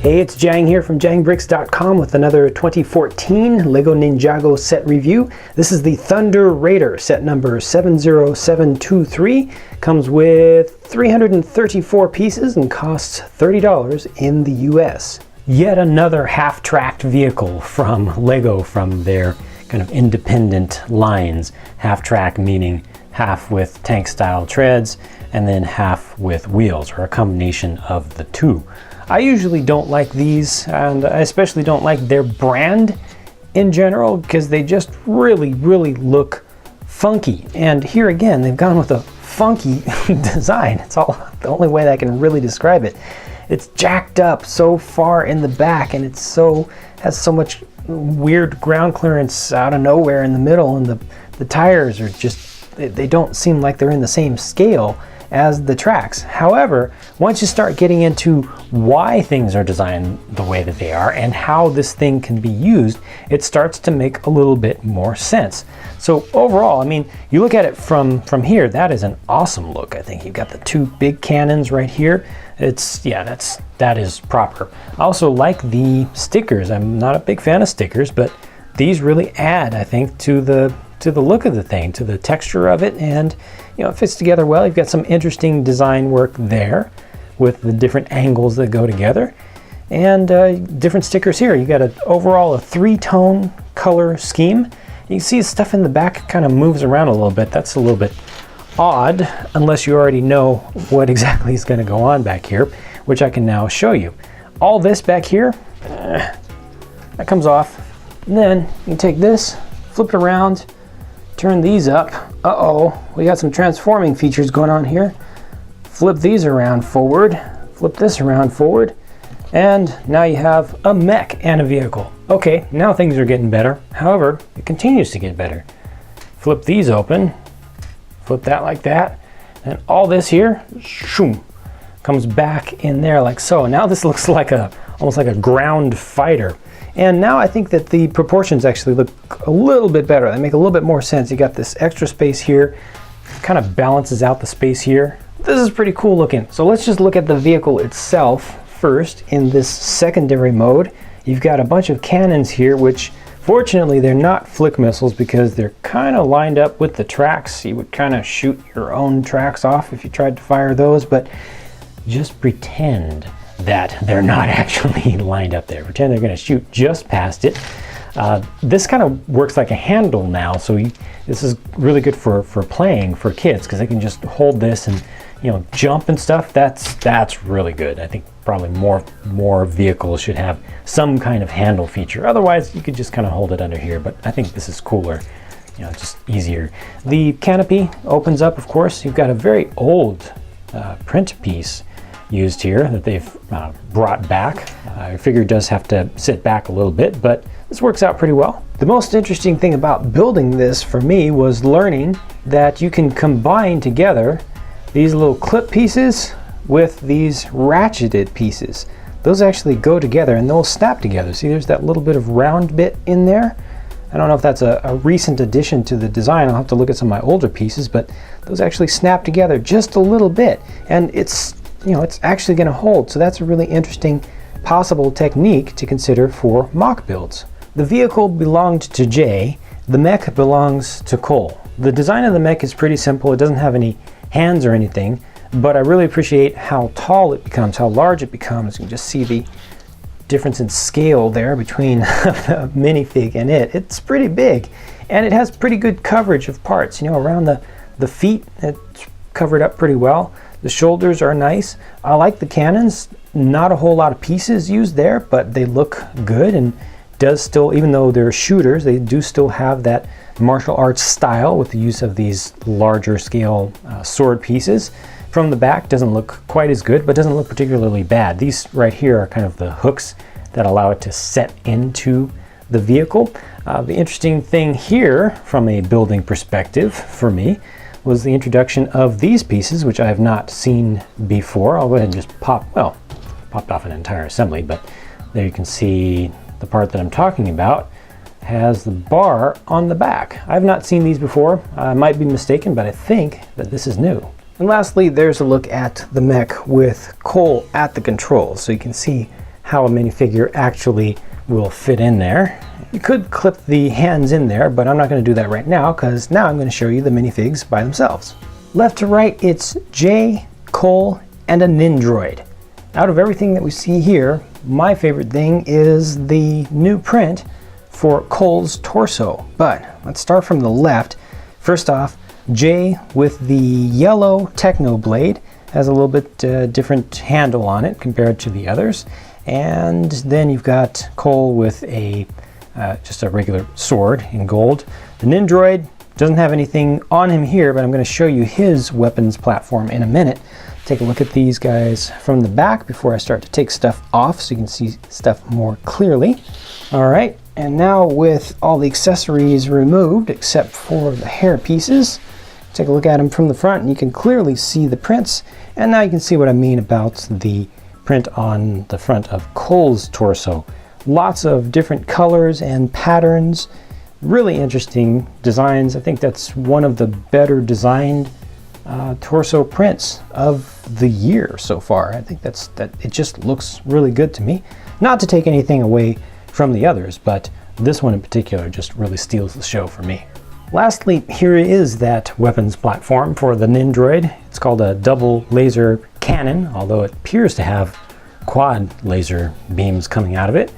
Hey, it's Jang here from jangbricks.com with another 2014 LEGO Ninjago set review. This is the Thunder Raider set number 70723. Comes with 334 pieces and costs $30 in the US. Yet another half-tracked vehicle from LEGO, from their kind of independent lines. Half-track meaning half with tank-style treads and then half with wheels, or a combination of the two. I usually don't like these, and I especially don't like their brand in general, because they just really look funky. And here again, they've gone with a funky design. It's all the only way that I can really describe it. It's jacked up so far in the back, and it's has so much weird ground clearance out of nowhere in the middle, and the tires are just, they don't seem like they're in the same scale as the tracks. However, once you start getting into why things are designed the way that they are and how this thing can be used, it starts to make a little bit more sense. So overall, I mean, you look at it from here, that is an awesome look. I think you've got the two big cannons right here. That is proper. I also like the stickers. I'm not a big fan of stickers, but these really add, I think, to the look of the thing, to the texture of it, and it fits together well. You've got some interesting design work there with the different angles that go together, and different stickers here. You got overall a three-tone color scheme. You can see stuff in the back kind of moves around a little bit. That's a little bit odd, unless you already know what exactly is going to go on back here, which I can now show you. All this back here, that comes off. And then you take this, flip it around, turn these up. Uh-oh, we got some transforming features going on here. Flip these around forward, flip this around forward, and now you have a mech and a vehicle. Okay, now things are getting better. However, it continues to get better. Flip these open, flip that like that, and all this here, shoom, comes back in there like so. Now this looks like almost like a ground fighter. And now I think that the proportions actually look a little bit better. They make a little bit more sense. You got this extra space here, kind of balances out the space here. This is pretty cool looking. So let's just look at the vehicle itself first in this secondary mode. You've got a bunch of cannons here, which fortunately they're not flick missiles because they're kind of lined up with the tracks. You would kind of shoot your own tracks off if you tried to fire those, but just pretend that they're not actually lined up there. Pretend they're going to shoot just past it. This kind of works like a handle now, so this is really good for playing for kids, because they can just hold this and jump and stuff. That's really good. I think probably more vehicles should have some kind of handle feature. Otherwise, you could just kind of hold it under here, but I think this is cooler. Just easier. The canopy opens up, of course. You've got a very old print piece used here that they've brought back. I figure it does have to sit back a little bit, but this works out pretty well. The most interesting thing about building this for me was learning that you can combine together these little clip pieces with these ratcheted pieces. Those actually go together and they'll snap together. See, there's that little bit of round bit in there. I don't know if that's a recent addition to the design. I'll have to look at some of my older pieces, but those actually snap together just a little bit, and it's actually going to hold. So that's a really interesting possible technique to consider for mock builds. The vehicle belonged to Jay. The mech belongs to Cole. The design of the mech is pretty simple. It doesn't have any hands or anything, but I really appreciate how tall it becomes, how large it becomes. You can just see the difference in scale there between the minifig and it. It's pretty big, and it has pretty good coverage of parts. Around the feet, it's covered up pretty well. The shoulders are nice. I like the cannons. Not a whole lot of pieces used there, but they look good, and does still, even though they're shooters, they do still have that martial arts style with the use of these larger scale sword pieces. From the back, doesn't look quite as good, but doesn't look particularly bad. These right here are kind of the hooks that allow it to set into the vehicle. The interesting thing here from a building perspective for me was the introduction of these pieces, which I have not seen before. I'll go ahead and just popped off an entire assembly, but there you can see the part that I'm talking about has the bar on the back. I've not seen these before. I might be mistaken, but I think that this is new. And lastly, there's a look at the mech with Cole at the controls, so you can see how a minifigure actually will fit in there. You could clip the hands in there, but I'm not going to do that right now because now I'm going to show you the minifigs by themselves. Left to right, it's Jay, Cole, and a Nindroid. Out of everything that we see here, my favorite thing is the new print for Cole's torso. But let's start from the left. First off, Jay with the yellow Techno blade has a little bit different handle on it compared to the others. And then you've got Cole with a just a regular sword in gold. The Nindroid doesn't have anything on him here, but I'm going to show you his weapons platform in a minute. Take a look at these guys from the back before I start to take stuff off so you can see stuff more clearly. All right, and now with all the accessories removed except for the hair pieces, take a look at them from the front and you can clearly see the prints. And now you can see what I mean about the print on the front of Cole's torso. Lots of different colors and patterns, really interesting designs. I think that's one of the better designed torso prints of the year so far. I think that it just looks really good to me. Not to take anything away from the others, but this one in particular just really steals the show for me. Lastly, here is that weapons platform for the Nindroid. It's called a double laser cannon, although it appears to have quad laser beams coming out of it.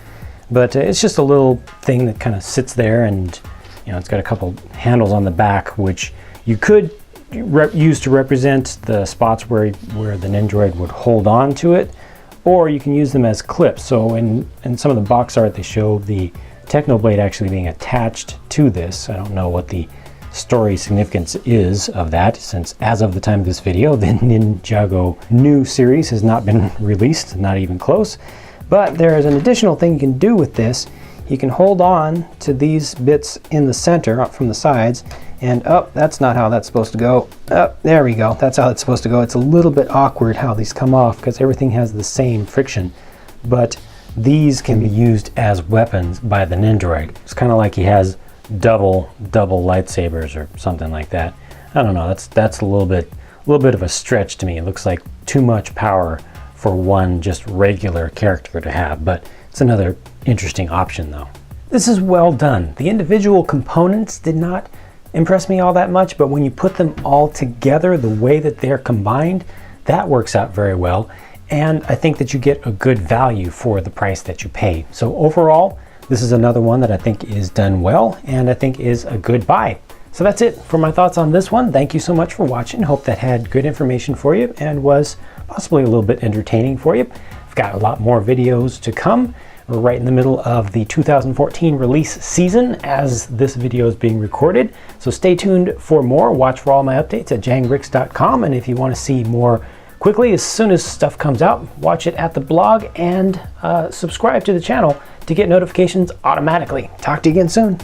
But it's just a little thing that kind of sits there, and it's got a couple handles on the back which you could use to represent the spots where the Nindroid would hold on to it, or you can use them as clips. So in some of the box art they show the Technoblade actually being attached to this. I don't know what the story significance is of that, since as of the time of this video the Ninjago new series has not been released, not even close. But there is an additional thing you can do with this. You can hold on to these bits in the center up from the sides, and that's not how that's supposed to go. There we go, that's how it's supposed to go. It's a little bit awkward how these come off because everything has the same friction, but these can be used as weapons by the Nindroid. It's kind of like he has double lightsabers or something like that. I don't know, that's a little bit of a stretch to me. It looks like too much power for one just regular character to have, but it's another interesting option though. This is well done. The individual components did not impress me all that much, but when you put them all together, the way that they're combined, that works out very well. And I think that you get a good value for the price that you pay. So overall, this is another one that I think is done well and I think is a good buy. So that's it for my thoughts on this one. Thank you so much for watching. Hope that had good information for you and was possibly a little bit entertaining for you. I've got a lot more videos to come. We're right in the middle of the 2014 release season as this video is being recorded. So stay tuned for more. Watch for all my updates at jangbricks.com. And if you want to see more quickly, as soon as stuff comes out, watch it at the blog and subscribe to the channel to get notifications automatically. Talk to you again soon.